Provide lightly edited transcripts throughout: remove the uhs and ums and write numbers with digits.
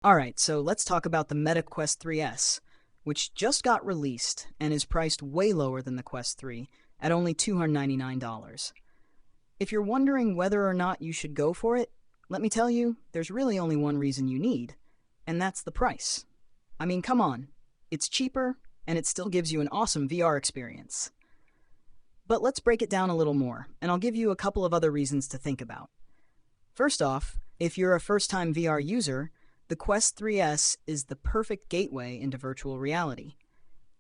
Alright, so let's talk about the Meta Quest 3S, which just got released and is priced way lower than the Quest 3 at only $299. If you're wondering whether or not you should go for it, let me tell you, there's really only one reason you need, and that's the price. I mean, come on, it's cheaper and it still gives you an awesome VR experience. But let's break it down a little more, and I'll give you a couple of other reasons to think about. First off, if you're a first-time VR user, the Quest 3S is the perfect gateway into virtual reality.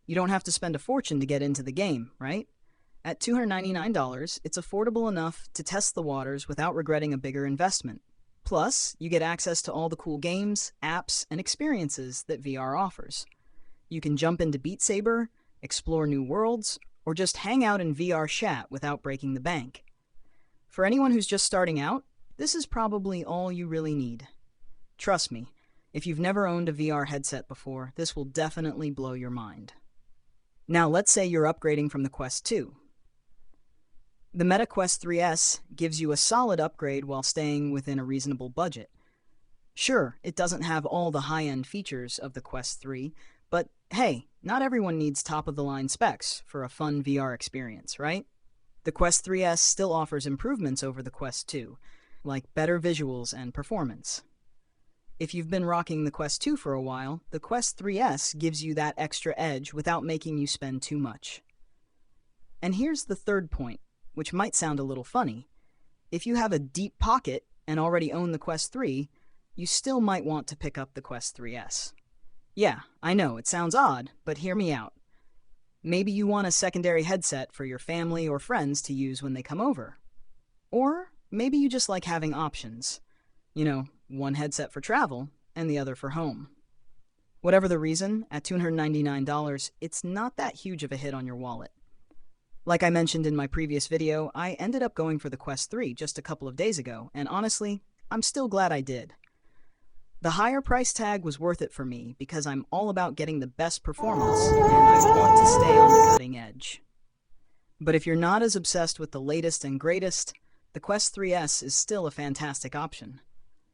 You don't have to spend a fortune to get into the game, right? At $299, it's affordable enough to test the waters without regretting a bigger investment. Plus, you get access to all the cool games, apps, and experiences that VR offers. You can jump into Beat Saber, explore new worlds, or just hang out in VR chat without breaking the bank. For anyone who's just starting out, this is probably all you really need. Trust me, if you've never owned a VR headset before, this will definitely blow your mind. Now let's say you're upgrading from the Quest 2. The Meta Quest 3S gives you a solid upgrade while staying within a reasonable budget. Sure, it doesn't have all the high-end features of the Quest 3, but hey, not everyone needs top-of-the-line specs for a fun VR experience, right? The Quest 3S still offers improvements over the Quest 2, like better visuals and performance. If you've been rocking the Quest 2 for a while, the Quest 3S gives you that extra edge without making you spend too much. And here's the third point, which might sound a little funny. If you have a deep pocket and already own the Quest 3, you still might want to pick up the Quest 3S. Yeah, I know, it sounds odd, but hear me out. Maybe you want a secondary headset for your family or friends to use when they come over. Or maybe you just like having options. You know, one headset for travel and the other for home. Whatever the reason, at $299, it's not that huge of a hit on your wallet. Like I mentioned in my previous video, I ended up going for the Quest 3 just a couple of days ago, and honestly, I'm still glad I did. The higher price tag was worth it for me because I'm all about getting the best performance and I want to stay on the cutting edge. But if you're not as obsessed with the latest and greatest, the Quest 3S is still a fantastic option.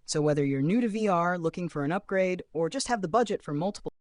So whether you're new to VR, looking for an upgrade, or just have the budget for multiple